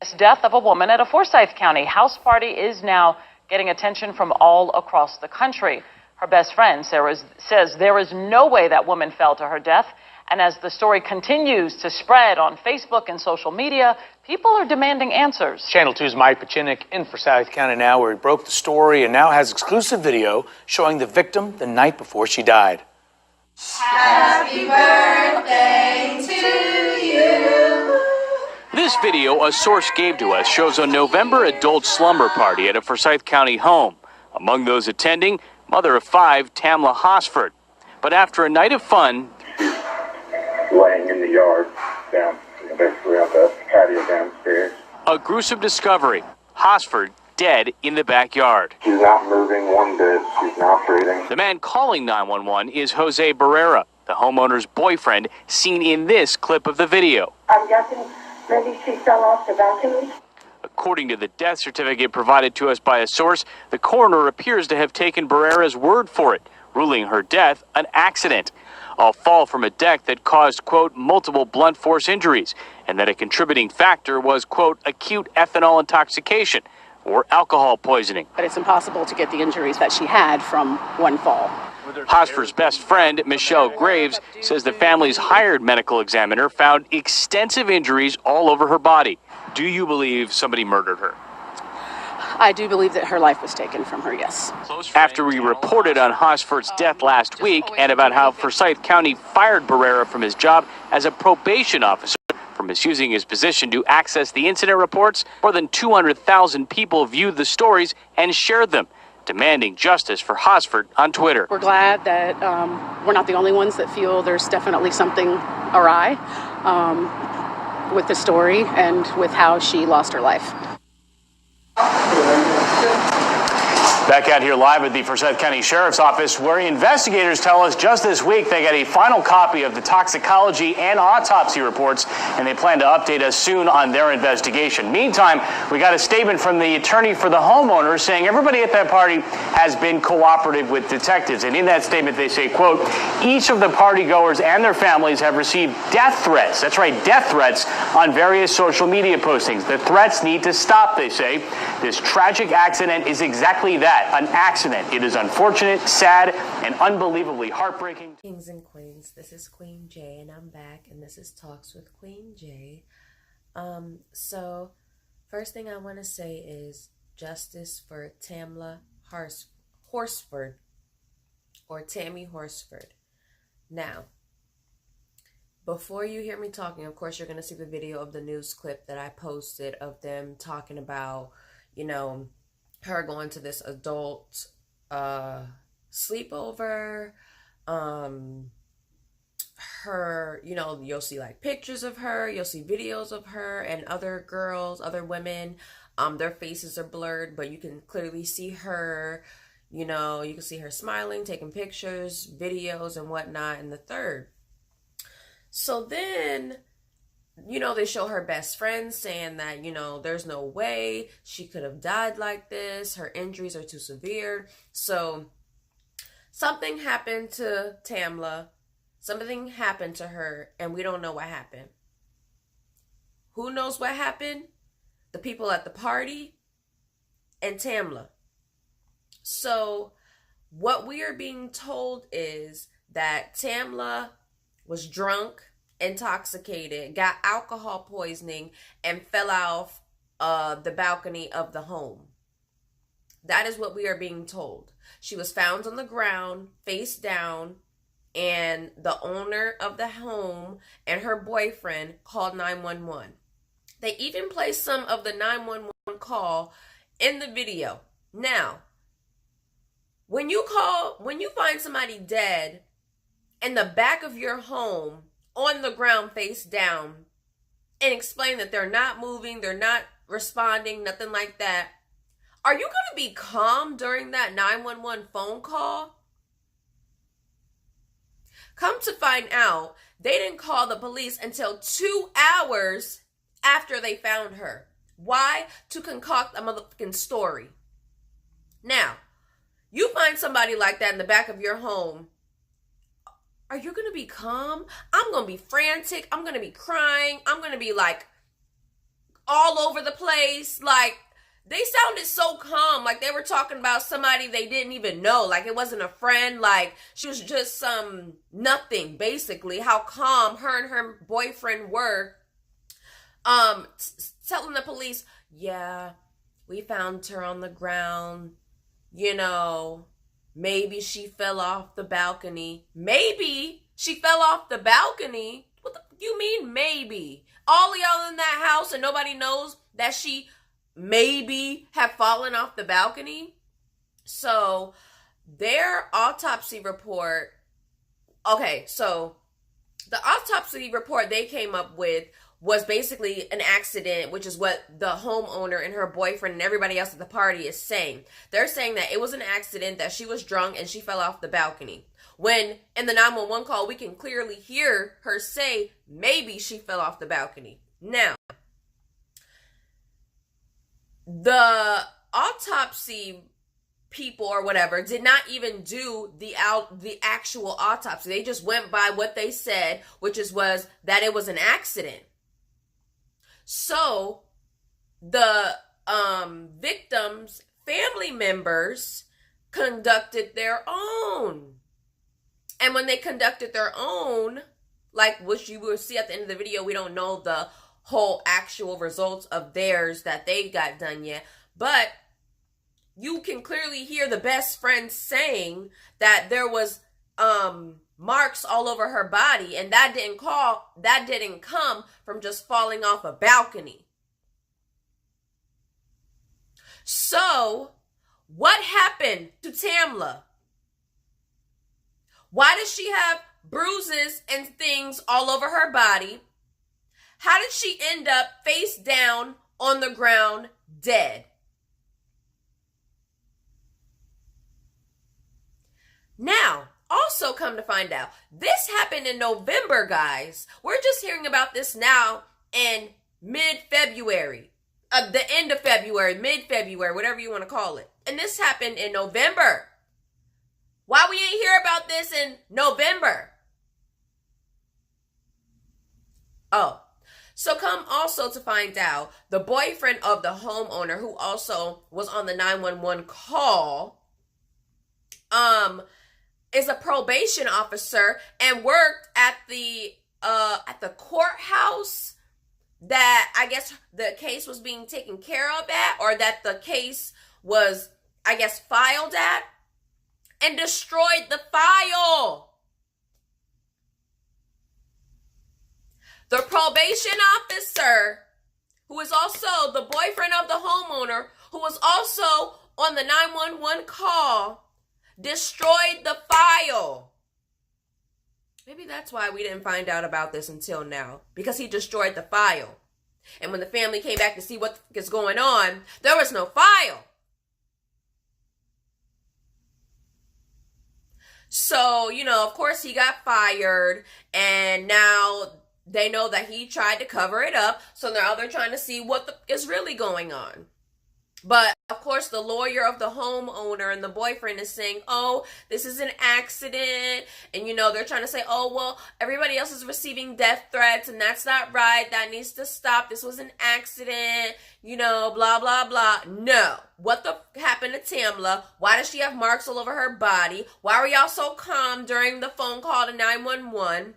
This death of a woman at a Forsyth County house party is now getting attention from all across the country. Her best friend, Sarah, says there is no way that woman fell to her death. And as the story continues to spread on Facebook and social media, people are demanding answers. Channel 2's Mike Pachinik in Forsyth County now, where he broke the story and now has exclusive video showing the victim the night before she died. Happy birthday to you. This video a source gave to us shows a November adult slumber party at a Forsyth County home. Among those attending, mother of 5, Tamla Horsford. But after a night of fun, laying in the yard down, basically on the patio downstairs. A gruesome discovery. Horsford dead in the backyard. She's not moving one bit. She's not breathing. The man calling 911 is Jose Barrera, the homeowner's boyfriend, seen in this clip of the video. I'm guessing maybe she fell off the balcony. According to the death certificate provided to us by a source, the coroner appears to have taken Barrera's word for it, ruling her death an accident. A fall from a deck that caused, quote, multiple blunt force injuries, and that a contributing factor was, quote, acute ethanol intoxication or alcohol poisoning. But it's impossible to get the injuries that she had from one fall. Horsford's best friend, Michelle Graves, says the family's hired medical examiner found extensive injuries all over her body. Do you believe somebody murdered her? I do believe that her life was taken from her, yes. After we reported on Horsford's death last week and about how Forsyth County fired Barrera from his job as a probation officer for misusing his position to access the incident reports, more than 200,000 people viewed the stories and shared them, demanding justice for Horsford on Twitter. We're glad that we're not the only ones that feel there's definitely something awry with the story and with how she lost her life. Back out here live at the Forsyth County Sheriff's Office, where investigators tell us just this week they got a final copy of the toxicology and autopsy reports, and they plan to update us soon on their investigation. Meantime, we got a statement from the attorney for the homeowner saying everybody at that party has been cooperative with detectives. And in that statement, they say, quote, each of the partygoers and their families have received death threats. That's right, death threats on various social media postings. The threats need to stop, they say. This tragic accident is exactly that. An accident. It is unfortunate, sad, and unbelievably heartbreaking. Kings and Queens, this is Queen J, and I'm back, and this is Talks with Queen J. So, first thing I want to say is justice for Tamla Horsford, or Tammy Horsford. Now, before you hear me talking, of course, you're going to see the video of the news clip that I posted of them talking about, you know, her going to this adult sleepover, her, you know, you'll see like pictures of her, you'll see videos of her and other girls, other women, their faces are blurred, but you can clearly see her, you know, you can see her smiling, taking pictures, videos and whatnot, and the third. So then, you know, they show her best friend saying that, you know, there's no way she could have died like this. Her injuries are too severe. So something happened to Tamla. Something happened to her, and we don't know what happened. Who knows what happened? The people at the party and Tamla. So what we are being told is that Tamla was drunk, intoxicated, got alcohol poisoning, and fell off the balcony of the home. That is what we are being told. She was found on the ground, face down, and the owner of the home and her boyfriend called 911. They even placed some of the 911 call in the video. Now, when you find somebody dead in the back of your home, on the ground face down, and explain that they're not moving, they're not responding, nothing like that, are you going to be calm during that 911 phone call? Come to find out, they didn't call the police until 2 hours after they found her. Why? To concoct a motherfucking story. Now, you find somebody like that in the back of your home, are you going to be calm? I'm going to be frantic. I'm going to be crying. I'm going to be like all over the place. Like, they sounded so calm, like they were talking about somebody they didn't even know, like it wasn't a friend, like she was just some nothing, basically. How calm her and her boyfriend were, telling the police, yeah, we found her on the ground, you know, maybe she fell off the balcony. Maybe she fell off the balcony? What the, you mean maybe? All of y'all in that house and nobody knows that she maybe have fallen off the balcony? So their autopsy report, okay, so the autopsy report they came up with was basically an accident, which is what the homeowner and her boyfriend and everybody else at the party is saying. They're saying that it was an accident, that she was drunk and she fell off the balcony. When in the 911 call, we can clearly hear her say, maybe she fell off the balcony. Now, the autopsy people or whatever did not even do the actual autopsy. They just went by what they said, which was that it was an accident. So the victims' family members conducted their own. And when they conducted their own, like which you will see at the end of the video, we don't know the whole actual results of theirs that they got done yet, but you can clearly hear the best friend saying that there was marks all over her body, and that didn't come from just falling off a balcony. So what happened to Tamla? Why does she have bruises and things all over her body? How did she end up face down on the ground dead? Now, also come to find out, this happened in November, guys. We're just hearing about this now in mid-February. The end of February, mid-February, whatever you want to call it. And this happened in November. Why we ain't hear about this in November? Oh. So come also to find out, the boyfriend of the homeowner, who also was on the 911 call, is a probation officer and worked at the courthouse that I guess the case was being taken care of at, or that the case was, I guess, filed at, and destroyed the file. The probation officer, who is also the boyfriend of the homeowner, who was also on the 911 call, destroyed the file. Maybe that's why we didn't find out about this until now, because he destroyed the file. And when the family came back to see what is going on, there was no file. So, you know, of course he got fired, and now they know that he tried to cover it up, so now they're trying to see what is really going on. But, of course, the lawyer of the homeowner and the boyfriend is saying, oh, this is an accident. And, you know, they're trying to say, oh, well, everybody else is receiving death threats, and that's not right. That needs to stop. This was an accident, you know, blah, blah, blah. No. What the happened to Tamla? Why does she have marks all over her body? Why were y'all so calm during the phone call to 911?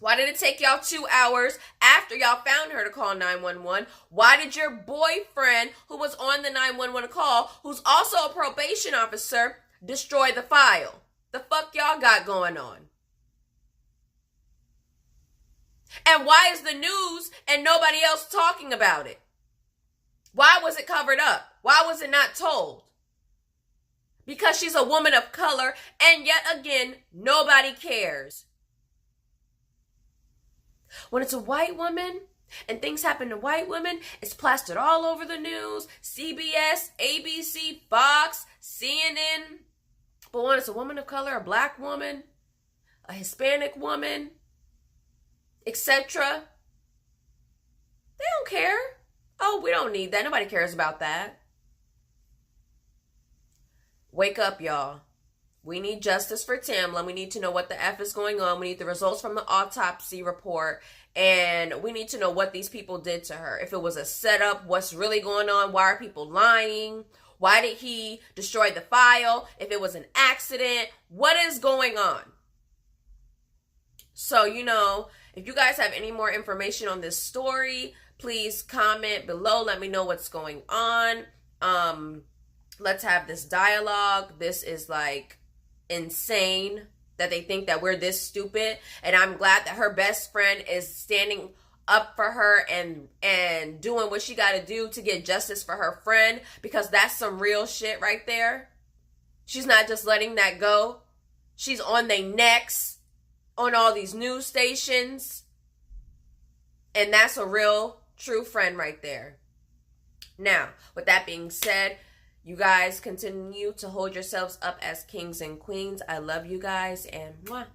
Why did it take y'all 2 hours after y'all found her to call 911? Why did your boyfriend, who was on the 911 call, who's also a probation officer, destroy the file? The fuck y'all got going on? And why is the news and nobody else talking about it? Why was it covered up? Why was it not told? Because she's a woman of color, and yet again, nobody cares. When it's a white woman and things happen to white women, it's plastered all over the news, CBS, ABC, Fox, CNN. But when it's a woman of color, a black woman, a Hispanic woman, etc., they don't care. Oh, we don't need that. Nobody cares about that. Wake up, y'all. We need justice for Tamla. We need to know what the F is going on. We need the results from the autopsy report. And we need to know what these people did to her. If it was a setup, what's really going on? Why are people lying? Why did he destroy the file? If it was an accident, what is going on? So, you know, if you guys have any more information on this story, please comment below. Let me know what's going on. Let's have this dialogue. This is like insane that they think that we're this stupid. And I'm glad that her best friend is standing up for her and doing what she got to do to get justice for her friend, because that's some real shit right there. She's not just letting that go. She's on their necks on all these news stations. And that's a real, true friend right there. Now, with that being said, you guys continue to hold yourselves up as kings and queens. I love you guys, and mwah.